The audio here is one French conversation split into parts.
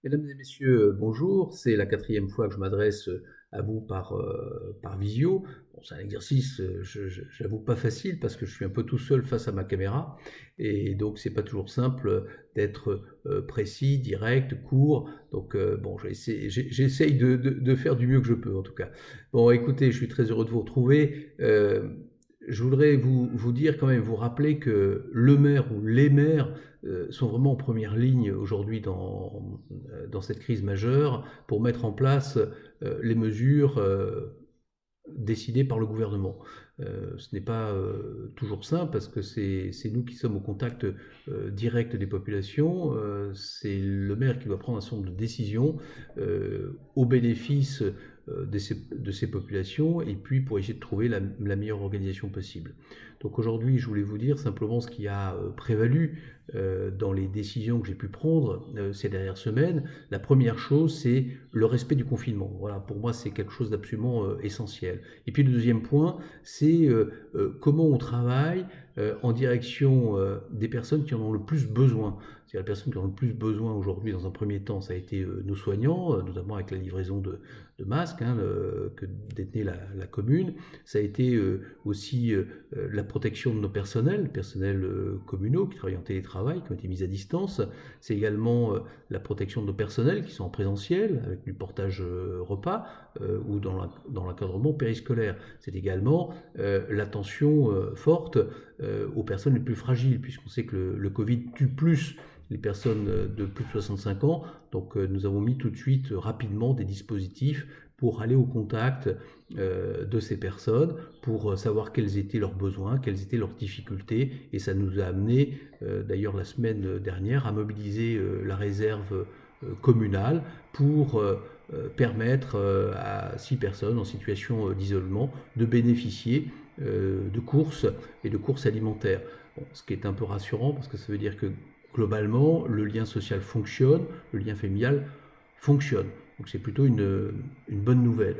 Mesdames et messieurs, bonjour. C'est la quatrième fois que je m'adresse, à vous par visio. Bon, c'est un exercice, j'avoue pas facile parce que je suis un peu tout seul face à ma caméra et donc c'est pas toujours simple, d'être, précis, direct, court. Donc, bon, j'essaye de faire du mieux que je peux en tout cas. Bon, écoutez, je suis très heureux de vous retrouver. Je voudrais vous dire quand même, vous rappeler que le maire ou les maires, sont vraiment en première ligne aujourd'hui dans cette crise majeure pour mettre en place les mesures décidées par le gouvernement. Ce n'est pas toujours simple parce que c'est nous qui sommes au contact direct des populations. C'est le maire qui doit prendre un certain nombre de décisions au bénéfice de ces populations et puis pour essayer de trouver la meilleure organisation possible. Donc aujourd'hui, je voulais vous dire simplement ce qui a prévalu dans les décisions que j'ai pu prendre ces dernières semaines. La première chose, c'est le respect du confinement. Voilà, pour moi, c'est quelque chose d'absolument essentiel. Et puis le deuxième point, c'est comment on travaille en direction des personnes qui en ont le plus besoin. C'est-à-dire les personnes qui en ont le plus besoin aujourd'hui, dans un premier temps, ça a été nos soignants, notamment avec la livraison de masques que détenait la commune. Ça a été aussi la protection de nos personnels communaux qui travaillent en télétravail, qui ont été mis à distance. C'est également la protection de nos personnels qui sont en présentiel, avec du portage repas ou dans l'encadrement périscolaire. C'est également l'attention forte aux personnes les plus fragiles, puisqu'on sait que le Covid tue plus les personnes de plus de 65 ans. Donc nous avons mis tout de suite rapidement des dispositifs pour aller au contact de ces personnes, pour savoir quels étaient leurs besoins, quelles étaient leurs difficultés. Et ça nous a amené, d'ailleurs la semaine dernière, à mobiliser la réserve communale pour permettre à 6 personnes en situation d'isolement de bénéficier de courses et de courses alimentaires. Bon, ce qui est un peu rassurant parce que ça veut dire que globalement, le lien social fonctionne, le lien familial fonctionne. Donc c'est plutôt une bonne nouvelle.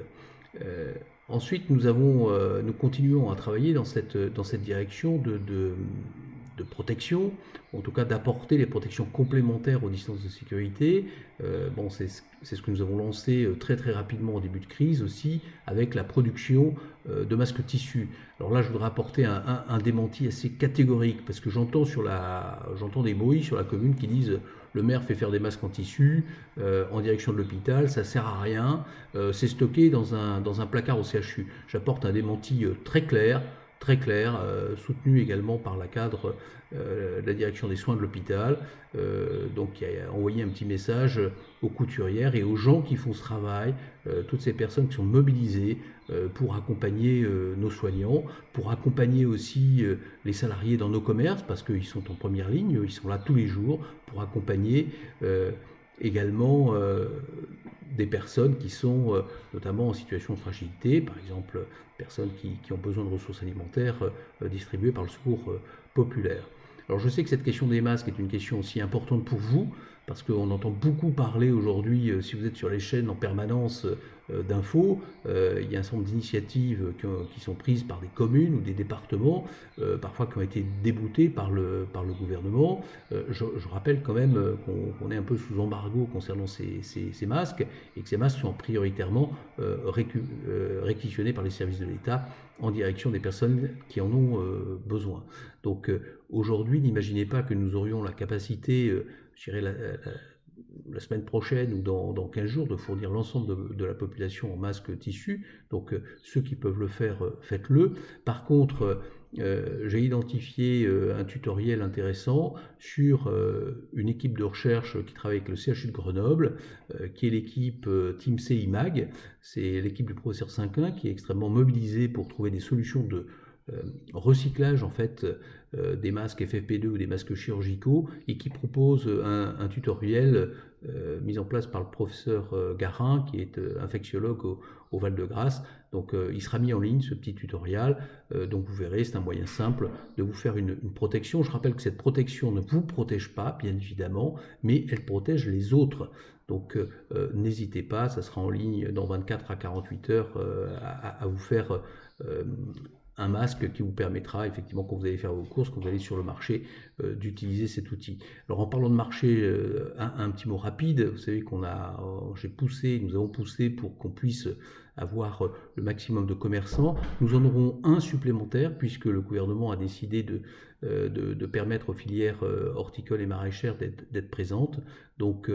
Euh, Ensuite, nous continuons à travailler dans cette direction de protection, en tout cas d'apporter les protections complémentaires aux distances de sécurité. Bon, c'est ce que nous avons lancé très très rapidement au début de crise aussi, avec la production de masques tissus. Alors là, je voudrais apporter un démenti assez catégorique, parce que j'entends des bruits sur la commune qui disent le maire fait faire des masques en tissu en direction de l'hôpital, ça sert à rien, c'est stocké dans un placard au CHU. J'apporte un démenti très clair, soutenu également par la cadre de la direction des soins de l'hôpital, donc qui a envoyé un petit message aux couturières et aux gens qui font ce travail, toutes ces personnes qui sont mobilisées pour accompagner nos soignants, pour accompagner aussi les salariés dans nos commerces, parce qu'ils sont en première ligne, ils sont là tous les jours pour accompagner également des personnes qui sont notamment en situation de fragilité, par exemple personnes qui ont besoin de ressources alimentaires distribuées par le secours populaire. Alors je sais que cette question des masques est une question aussi importante pour vous, parce qu'on entend beaucoup parler aujourd'hui, si vous êtes sur les chaînes en permanence d'infos, il y a un certain nombre d'initiatives qui sont prises par des communes ou des départements, parfois qui ont été déboutées par le gouvernement. Je rappelle quand même qu'on est un peu sous embargo concernant ces masques et que ces masques sont prioritairement réquisitionnés par les services de l'État en direction des personnes qui en ont besoin. Donc aujourd'hui, n'imaginez pas que nous aurions la capacité, je dirais la semaine prochaine ou dans 15 jours de fournir l'ensemble de la population en masques tissus. Donc ceux qui peuvent le faire, faites-le. Par contre, j'ai identifié un tutoriel intéressant sur une équipe de recherche qui travaille avec le CHU de Grenoble, qui est l'équipe Team CIMAG. C'est l'équipe du professeur Cinquin qui est extrêmement mobilisée pour trouver des solutions de recyclage en fait des masques FFP2 ou des masques chirurgicaux et qui propose un tutoriel mis en place par le professeur Garin qui est infectiologue au Val-de-Grâce. Donc il sera mis en ligne ce petit tutoriel. Donc vous verrez, c'est un moyen simple de vous faire une protection. Je rappelle que cette protection ne vous protège pas, bien évidemment, mais elle protège les autres. Donc n'hésitez pas, ça sera en ligne dans 24 à 48 heures à vous faire euh, un masque qui vous permettra effectivement, quand vous allez faire vos courses, quand vous allez sur le marché, d'utiliser cet outil. Alors en parlant de marché, un petit mot rapide. Vous savez nous avons poussé pour qu'on puisse avoir le maximum de commerçants. Nous en aurons un supplémentaire puisque le gouvernement a décidé de permettre aux filières horticoles et maraîchères d'être présentes. Donc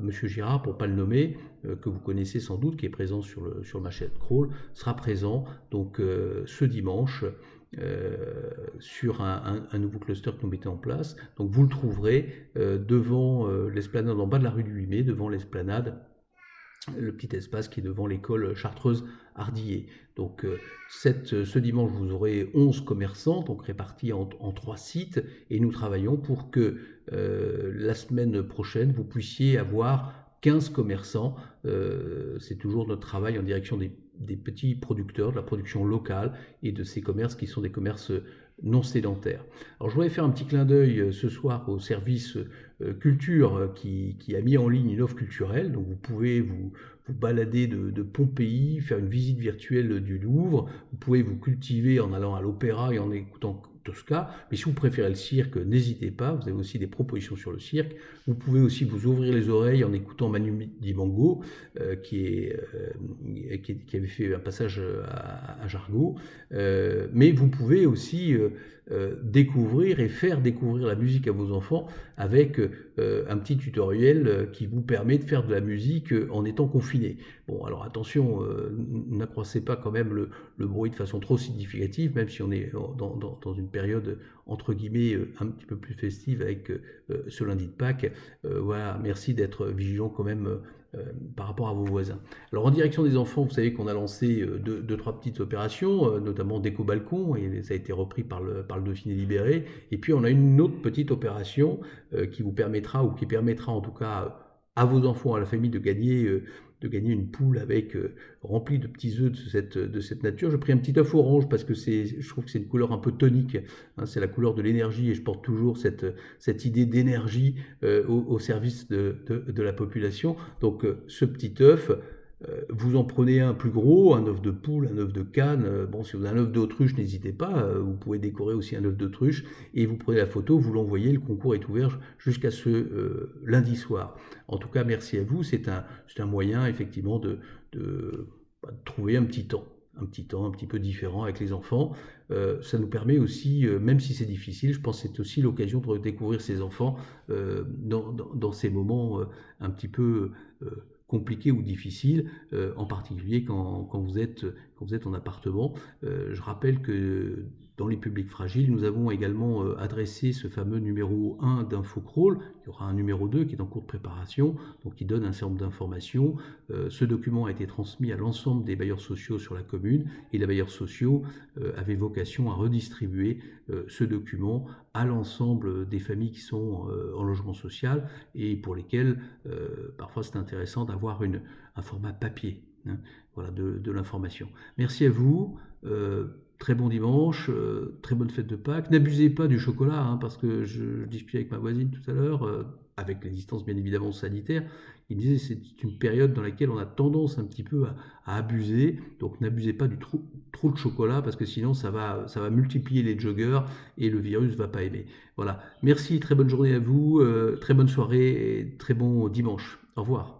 Monsieur Girard, pour ne pas le nommer, que vous connaissez sans doute, qui est présent sur le marché de Crolles, sera présent donc ce dimanche sur un nouveau cluster que nous mettons en place. Donc vous le trouverez devant l'esplanade, en bas de la rue du 8 mai, devant l'esplanade, le petit espace qui est devant l'école chartreuse Ardillet. Donc ce dimanche, vous aurez 11 commerçants, donc répartis en 3 sites, et nous travaillons pour que la semaine prochaine, vous puissiez avoir 15 commerçants. C'est toujours notre travail en direction des petits producteurs, de la production locale et de ces commerces qui sont des commerces non sédentaires. Alors je voudrais faire un petit clin d'œil ce soir au service culture qui a mis en ligne une offre culturelle. Donc vous pouvez vous balader de Pompéi, faire une visite virtuelle du Louvre, vous pouvez vous cultiver en allant à l'opéra et en écoutant Tosca, mais si vous préférez le cirque, n'hésitez pas, vous avez aussi des propositions sur le cirque. Vous pouvez aussi vous ouvrir les oreilles en écoutant Manu Dibango, qui avait fait un passage à Jargeau, mais vous pouvez aussi découvrir et faire découvrir la musique à vos enfants avec un petit tutoriel qui vous permet de faire de la musique en étant confiné. Bon, alors attention, n'accroissez pas quand même le bruit de façon trop significative, même si on est dans une période entre guillemets un petit peu plus festive avec ce lundi de Pâques. Voilà, merci d'être vigilant quand même par rapport à vos voisins. Alors en direction des enfants, vous savez qu'on a lancé deux, trois petites opérations, notamment Déco Balcon, et ça a été repris par le Dauphiné Libéré. Et puis on a une autre petite opération qui vous permettra, ou qui permettra en tout cas à vos enfants, à la famille, de gagner une poule avec remplie de petits œufs de cette nature. J'ai pris un petit œuf orange parce que je trouve que c'est une couleur un peu tonique, hein, c'est la couleur de l'énergie, et je porte toujours cette idée d'énergie au service de la population. Donc ce petit œuf, vous en prenez un plus gros, un œuf de poule, un œuf de cane. Bon, si vous avez un œuf d'autruche, n'hésitez pas, vous pouvez décorer aussi un œuf d'autruche, et vous prenez la photo, vous l'envoyez, le concours est ouvert jusqu'à ce lundi soir. En tout cas, merci à vous, c'est un moyen effectivement de trouver un petit temps un petit peu différent avec les enfants. Ça nous permet aussi, même si c'est difficile, je pense que c'est aussi l'occasion de redécouvrir ses enfants dans ces moments un petit peu compliqués ou difficiles, en particulier quand vous êtes en appartement. Je rappelle que dans les publics fragiles, nous avons également adressé ce fameux numéro 1 d'InfoCrawl. Il y aura un numéro 2 qui est en cours de préparation, donc qui donne un certain nombre d'informations. Ce document a été transmis à l'ensemble des bailleurs sociaux sur la commune, et les bailleurs sociaux avaient vocation à redistribuer ce document à l'ensemble des familles qui sont en logement social, et pour lesquelles parfois c'est intéressant d'avoir un format papier, hein, voilà, de l'information. Merci à vous. Très bon dimanche, très bonne fête de Pâques. N'abusez pas du chocolat, hein, parce que je discutais avec ma voisine tout à l'heure, avec les distances bien évidemment sanitaires. Il disait que c'est une période dans laquelle on a tendance un petit peu à abuser. Donc n'abusez pas du trop de chocolat, parce que sinon ça va multiplier les joggers et le virus ne va pas aimer. Voilà. Merci, très bonne journée à vous, très bonne soirée et très bon dimanche. Au revoir.